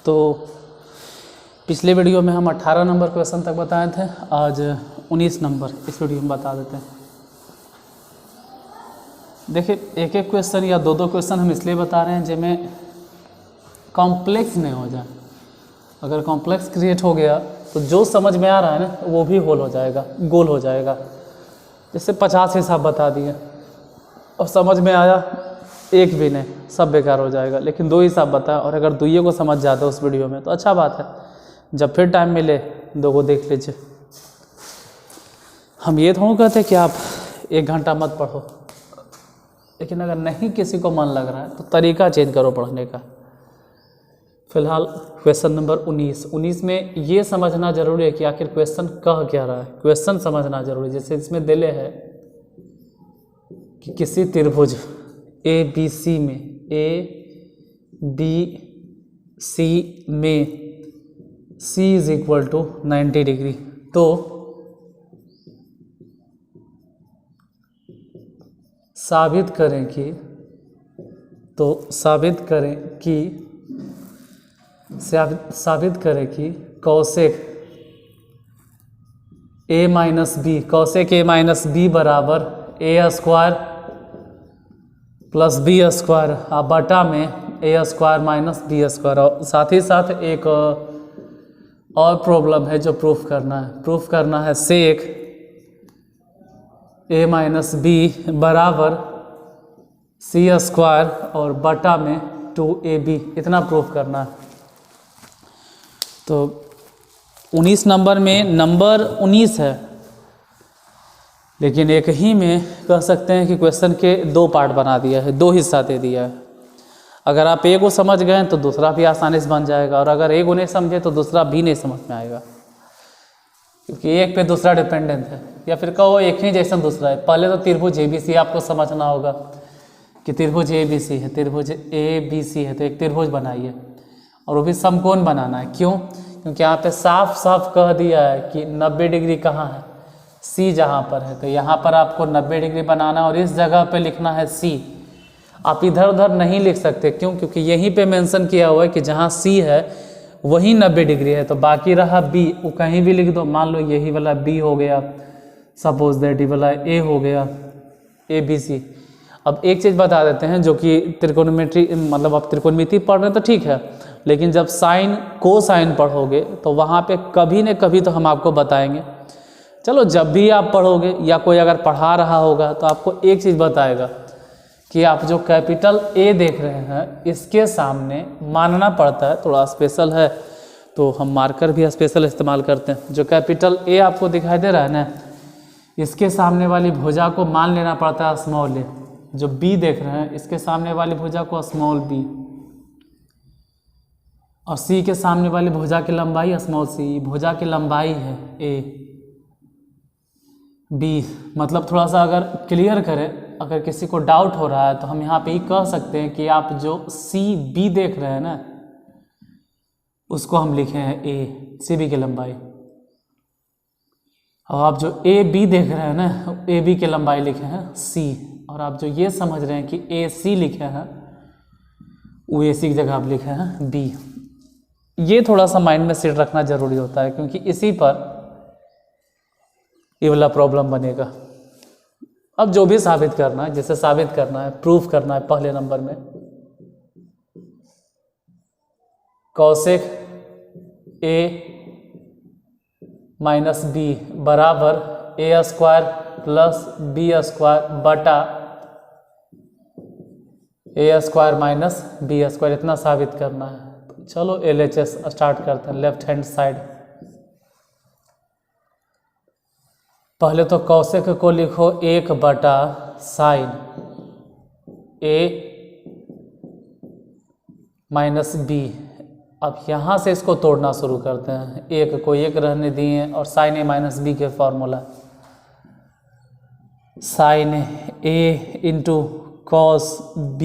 तो पिछले वीडियो में हम 18 नंबर क्वेश्चन तक बताए थे, आज 19 नंबर इस वीडियो में बता देते हैं। देखिए, एक एक क्वेश्चन या दो दो क्वेश्चन हम इसलिए बता रहे हैं जिनमें कॉम्प्लेक्स नहीं हो जाए। अगर कॉम्प्लेक्स क्रिएट हो गया तो जो समझ में आ रहा है ना वो भी गोल हो जाएगा। जैसे 50 हिसाब बता दिए और समझ में आया एक भी नहीं, सब बेकार हो जाएगा। लेकिन 2 हिसाब बताया और अगर दुइयों को समझ जाते उस वीडियो में तो अच्छा बात है। जब फिर टाइम मिले 2 को देख लीजिए। हम ये थोड़ा कहते कि आप 1 घंटा मत पढ़ो, लेकिन अगर नहीं किसी को मन लग रहा है तो तरीका चेंज करो पढ़ने का। फिलहाल क्वेश्चन नंबर 19 में ये समझना जरूरी है कि आखिर क्वेश्चन कह क्या रहा है। क्वेश्चन समझना जरूरी है। जैसे इसमें दिले है कि किसी त्रिभुज ABC में C = 90 डिग्री, तो साबित करें कि कौसेक A - B बराबर A² + B² बटा में A² - B²। और साथ ही साथ एक और प्रॉब्लम है जो प्रूफ करना है सेक A - B बराबर C² और बटा में 2AB, इतना प्रूफ करना है। तो 19 नंबर में नंबर 19 है, लेकिन एक ही में कह सकते हैं कि क्वेश्चन के 2 पार्ट बना दिया है, 2 हिस्सा दे दिया है। अगर आप एक को समझ गए तो दूसरा भी आसानी से बन जाएगा, और अगर एक को नहीं समझे तो दूसरा भी नहीं समझ में आएगा, क्योंकि एक पे दूसरा डिपेंडेंट है। या फिर कहो एक ही जैसा दूसरा है। पहले तो त्रिभुज ABC आपको समझना होगा कि त्रिभुज ABC है, तो एक त्रिभुज बनाइए और वो भी समकोण बनाना है। क्यों? क्योंकि यहाँ पे साफ साफ कह दिया है कि 90 डिग्री कहाँ है, C जहाँ पर है। तो यहाँ पर आपको 90 डिग्री बनाना और इस जगह पे लिखना है C। आप इधर उधर नहीं लिख सकते। क्यों? क्योंकि यहीं पे मेंशन किया हुआ है कि जहाँ C है वही 90 डिग्री है। तो बाकी रहा B, वो कहीं भी लिख दो। मान लो यही वाला B हो गया, सपोज दैट ये वाला A हो गया, ABC। अब एक चीज़ बता देते हैं, जो कि त्रिकोणमिति, मतलब आप त्रिकोणमिति पढ़ रहे हैं तो ठीक है, लेकिन जब साइन कोसाइन पढ़ोगे तो वहाँ पे कभी न कभी तो हम आपको बताएंगे। चलो, जब भी आप पढ़ोगे या कोई अगर पढ़ा रहा होगा तो आपको एक चीज़ बताएगा कि आप जो कैपिटल A देख रहे हैं इसके सामने मानना पड़ता है। थोड़ा स्पेशल है तो हम मार्कर भी स्पेशल इस्तेमाल करते हैं। जो कैपिटल A आपको दिखाई दे रहा है ना, इसके सामने वाली भुजा को मान लेना पड़ता है स्मॉल a। जो B देख रहे हैं इसके सामने वाली भुजा को स्मॉल b, और C के सामने वाली भुजा की लंबाई स्मॉल c। भुजा की लंबाई है A B। मतलब थोड़ा सा अगर क्लियर करें, अगर किसी को डाउट हो रहा है तो हम यहाँ पे ही कह सकते हैं कि आप जो CB देख रहे हैं ना, उसको हम लिखे हैं A, CB की लंबाई। और आप जो AB देख रहे हैं ना, AB की लंबाई लिखे हैं C। और आप जो ये समझ रहे हैं कि AC लिखे हैं, वो AC की जगह आप लिखे हैं B। ये थोड़ा सा माइंड में सेट रखना जरूरी होता है, क्योंकि इसी पर ये वाला प्रॉब्लम बनेगा। अब जो भी साबित करना है, जैसे साबित करना है, प्रूफ करना है, पहले नंबर में कौसेक A - B बराबर A² + B² बटा A² - B², इतना साबित करना है। तो चलो LHS स्टार्ट करते हैं। लेफ्ट हैंड साइड, पहले तो कौसेक को लिखो 1 बटा साइन A - B। अब यहाँ से इसको तोड़ना शुरू करते हैं। 1 को 1 रहने दिए और साइन A - B के formula sine A × cos B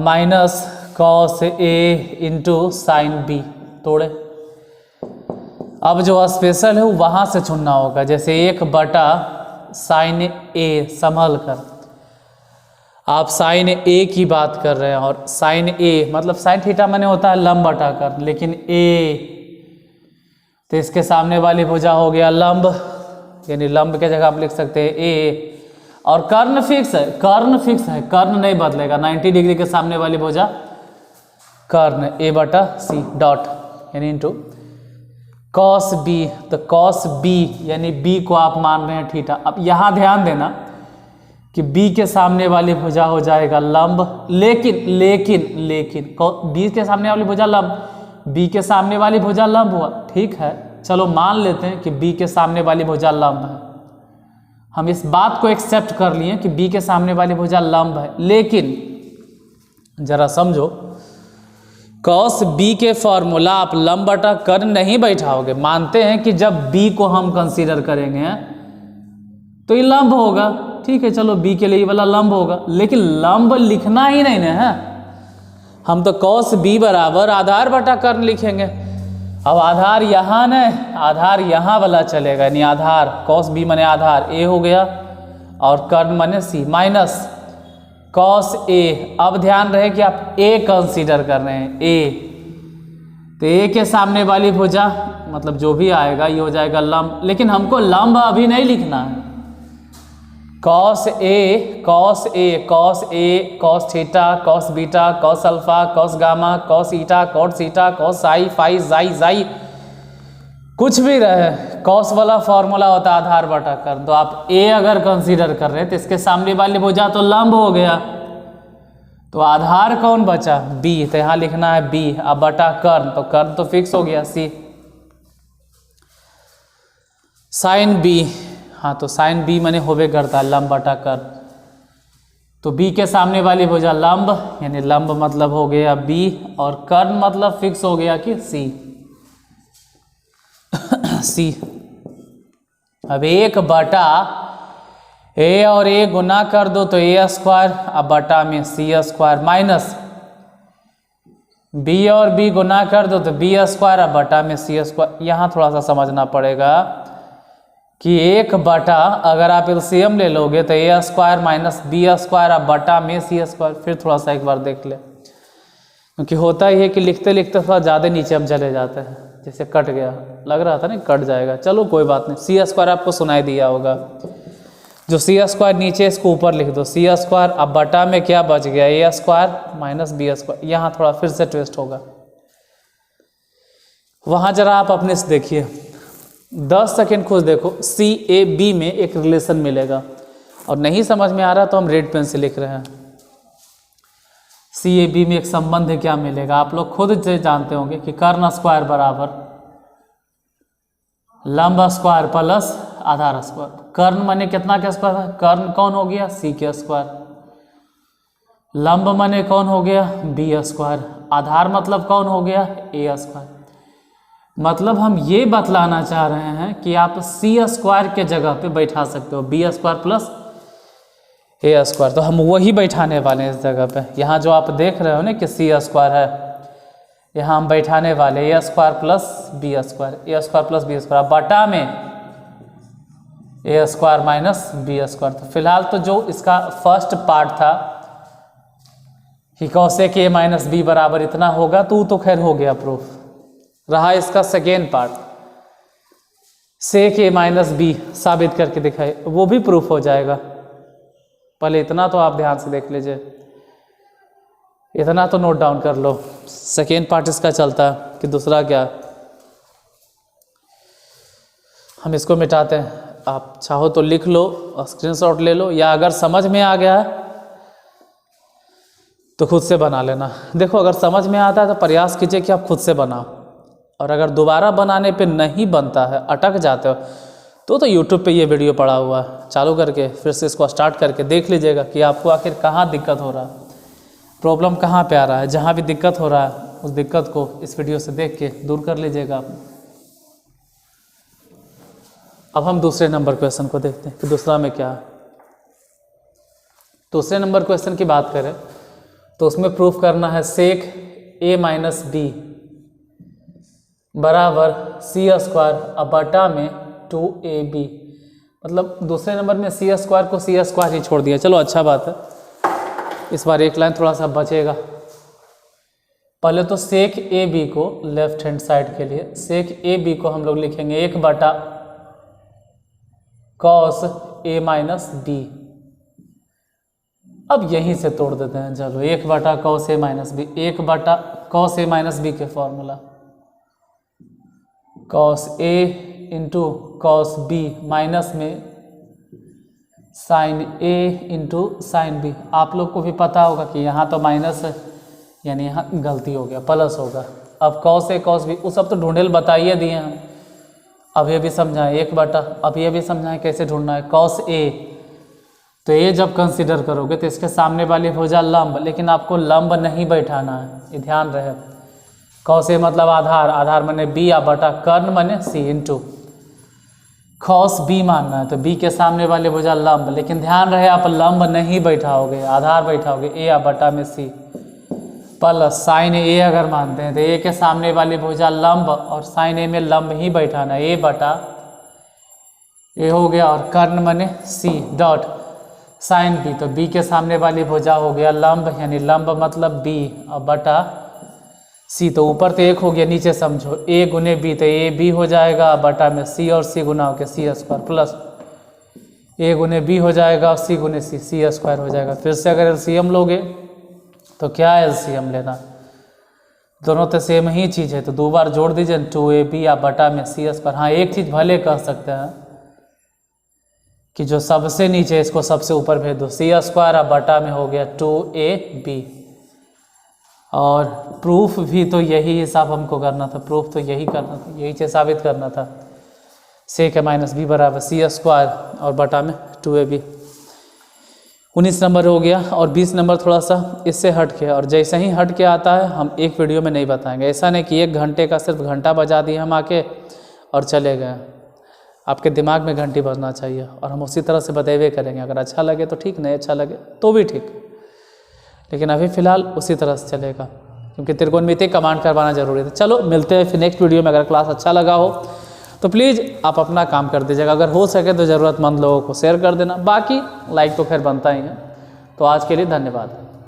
minus cos A × sine B। तोड़े। अब जो स्पेशल है वो वहाँ से चुनना होगा। जैसे 1 बटा साइन A संभल कर, आप साइन ए की बात कर रहे हैं और साइन ए मतलब साइन थीटा माने होता है लंब बटा कर्न, लेकिन ए तो इसके सामने वाली भुजा हो गया लंब, यानी लंब के जगह आप लिख सकते हैं ए। और कर्ण फिक्स है, कर्ण फिक्स है, कर्ण नहीं बदलेगा। 90 डिग्री के सामने वाली भुजा कर्ण ए बटा सी डॉट यानी इंटू कॉस बी, तो कॉस बी यानी बी को आप मान रहे हैं थीटा। अब यहाँ ध्यान देना कि बी के सामने वाली भुजा हो जाएगा लंब, लेकिन लेकिन लेकिन बी के सामने वाली भुजा लंब, बी के सामने वाली भुजा लंब हुआ, ठीक है चलो मान लेते हैं कि बी के सामने वाली भुजा लंब है। हम इस बात को एक्सेप्ट कर लिए कि बी के सामने वाली भुजा लंब है, लेकिन जरा समझो कॉस बी के फॉर्मूला आप लंब बटा कर्न नहीं बैठाओगे। मानते हैं कि जब बी को हम कंसीडर करेंगे तो ये लंब होगा, ठीक है चलो बी के लिए ये वाला लंब होगा, लेकिन लंब लिखना ही नहीं है, हम तो कॉस बी बराबर आधार बटा कर्न लिखेंगे। अब आधार यहाँ न, आधार यहाँ वाला चलेगा, यानी आधार कॉस बी माने आधार ए हो गया और कर्न माने सी माइनस कॉस ए। अब ध्यान रहे कि आप ए कंसीडर कर रहे हैं, ए तो ए के सामने वाली भुजा मतलब जो भी आएगा ये हो जाएगा लंब, लेकिन हमको लंब अभी नहीं लिखना है। Cos A cos A cos A cos theta cos beta cos alpha cos gamma cos eta cos zeta cos psi phi xi xi कुछ भी रहे, कॉस वाला फॉर्मूला होता है आधार बटा कर्न। तो आप ए अगर कंसीडर कर रहे हैं तो इसके सामने वाली भुजा तो लंब हो गया, तो आधार कौन बचा बी, तो यहाँ लिखना है बी। अब बटा कर्न, तो कर्न तो फिक्स हो गया सी। साइन बी, हाँ तो साइन बी माने होवे करता है लंब बटा कर्न, तो बी के सामने वाली भुजा लंब यानी लंब मतलब हो गया बी और कर्न मतलब फिक्स हो गया कि सी सी। अब एक बटा ए और ए गुना कर दो तो ए स्क्वायर, अब बटा में सी स्क्वायर माइनस बी और बी गुना कर दो तो बी स्क्वायर, अब बटा में सी स्क्वायर। यहाँ थोड़ा सा समझना पड़ेगा कि एक बटा अगर आप एलसीएम ले लोगे तो ए स्क्वायर माइनस बी स्क्वायर, अब बटा में सी स्क्वायर। फिर थोड़ा सा एक बार देख ले, क्योंकि होता ही है कि लिखते लिखते थोड़ा ज़्यादा नीचे हम चले जाते हैं, जैसे कट गया लग रहा था ना कट जाएगा, चलो कोई बात नहीं। सी स्क्वायर आपको सुनाई दिया होगा, जो सी स्क्वायर नीचे इसको ऊपर लिख दो सी स्क्वायर, अब बटा में क्या बच गया ए स्क्वायर माइनस बी स्क्वायर। यहाँ थोड़ा फिर से ट्विस्ट होगा, वहाँ जरा आप अपने से देखिए 10 सेकेंड खुद देखो, सी ए बी में एक रिलेशन मिलेगा और नहीं समझ में आ रहा तो हम रेड पेन से लिख रहे हैं। सी ए बी में एक संबंध है, क्या मिलेगा आप लोग खुद से जानते होंगे कि कर्ण स्क्वायर बराबर लंब स्क्वायर प्लस आधार स्क्वायर। कर्ण माने कितना के स्क्वायर है, कर्ण कौन हो गया सी के स्क्वायर, लंब माने कौन हो गया बी स्क्वायर, आधार मतलब कौन हो गया ए स्क्वायर। मतलब हम ये बतलाना चाह रहे हैं कि आप सी स्क्वायर के जगह पे बैठा सकते हो बी स्क्वायर प्लस ए स्क्वायर, तो हम वही बैठाने वाले हैं इस जगह पे। यहाँ जो आप देख रहे हो ना कि सी स्क्वायर है, यहाँ हम बैठाने वाले ए स्क्वायर प्लस बी स्क्वायर, ए स्क्वायर प्लस बी स्क्वायर बटा में ए स्क्वायर माइनस बी स्क्वायर। तो फिलहाल तो जो इसका फर्स्ट पार्ट था कि कॉसेक ए माइनस बी बराबर इतना होगा, तो खैर हो गया प्रूफ। रहा इसका सेकेंड पार्ट, सेक ए माइनस बी साबित करके दिखाए, वो भी प्रूफ हो जाएगा। पहले इतना तो आप ध्यान से देख लीजिए, इतना तो नोट डाउन कर लो। सेकेंड पार्ट इसका चलता है कि दूसरा क्या, हम इसको मिटाते हैं। आप चाहो तो लिख लो, स्क्रीनशॉट ले लो, या अगर समझ में आ गया तो खुद से बना लेना। देखो अगर समझ में आता है तो प्रयास कीजिए कि आप खुद से बनाओ, और अगर दोबारा बनाने पे नहीं बनता है, अटक जाते हो, तो यूट्यूब पे ये वीडियो पड़ा हुआ है, चालू करके फिर से इसको स्टार्ट करके देख लीजिएगा कि आपको आखिर कहाँ दिक्कत हो रहा है, प्रॉब्लम कहाँ पे आ रहा है। जहाँ भी दिक्कत हो रहा है उस दिक्कत को इस वीडियो से देख के दूर कर लीजिएगा आप। अब हम दूसरे नंबर क्वेश्चन को देखते हैं कि दूसरा में क्या है। दूसरे नंबर क्वेश्चन की बात करें तो उसमें प्रूफ करना है सेक ए माइनस बी बराबर सी स्क्वायर अब बटा में 2ab। मतलब दूसरे नंबर में सी स्क्वायर को सी स्क्वायर ही छोड़ दिया, चलो अच्छा बात है। इस बार एक लाइन थोड़ा सा बचेगा। पहले तो सेक ए बी को लेफ्ट हैंड साइड के लिए सेक ए बी को हम लोग लिखेंगे 1/cos a माइनस बी। अब यहीं से तोड़ देते हैं, चलो 1/cos a minus B, 1/cos a minus B के formula cos a into cos b minus में sin a into sin b। आप लोग को भी पता होगा कि यहाँ तो माइनस है, यानी यहाँ गलती हो गया, प्लस होगा। अब cos a cos b वो सब तो ढूंढेल बताइए दिए हम, अब ये भी समझाएं 1/, अब ये भी समझाएं कैसे ढूंढना है। cos a तो ये जब कंसीडर करोगे तो इसके सामने वाली भुजा लंब, लेकिन आपको लंब नहीं बैठाना है, ये ध्यान रहे। cos a मतलब आधार, आधार माने b या बटा, कर्ण माने c इंटू cos b मानना है, तो b के सामने वाले भुजा लंब, लेकिन ध्यान रहे आप लंब नहीं बैठाओगे, आधार बैठाओगे a या बटा में c, प्लस साइन a अगर मानते हैं तो a के सामने वाली भुजा लंब और साइन a में लंब ही बैठाना है, a बटा a हो गया, और कर्ण माने c डॉट साइन b, तो b के सामने वाली भुजा हो गया लंब, यानी लंब मतलब b और बटा c, तो ऊपर तो 1 हो गया, नीचे समझो a गुने b, तो a b हो जाएगा बटा में c और c गुना होकर c स्क्वायर, प्लस a गुने b हो जाएगा और c गुने c, c स्क्वायर हो जाएगा। फिर से अगर एलसीएम लोगे तो क्या एलसीएम लेना, दोनों तो सेम ही चीज़ है, तो 2 बार जोड़ दीजिए 2ab या बटा में c स्क्वायर। हाँ एक चीज़ भले कह सकते हैं कि जो सबसे नीचे इसको सबसे ऊपर भेज दो, c स्क्वायर अब बटा में हो गया 2ab। और प्रूफ भी तो यही हिसाब हमको करना था, प्रूफ तो यही करना था, यही चीज़ साबित करना था, सेक माइनस बी बराबर c स्क्वायर और बटा में 2ab। 19 नंबर हो गया, और 20 नंबर थोड़ा सा इससे हट के, और जैसे ही हट के आता है हम एक वीडियो में नहीं बताएंगे। ऐसा नहीं कि 1 घंटे का सिर्फ घंटा बजा दिए हम आके और चले गए, आपके दिमाग में घंटी बजना चाहिए, और हम उसी तरह से बतेवे करेंगे। अगर अच्छा लगे तो ठीक, नहीं अच्छा लगे तो भी ठीक, लेकिन अभी फ़िलहाल उसी तरह से चलेगा, क्योंकि त्रिकोणमिति कमांड करवाना जरूरी है। चलो मिलते हैं फिर नेक्स्ट वीडियो में। अगर क्लास अच्छा लगा हो तो प्लीज़ आप अपना काम कर दीजिएगा, अगर हो सके तो ज़रूरतमंद लोगों को शेयर कर देना, बाकी लाइक तो खैर बनता ही है। तो आज के लिए धन्यवाद।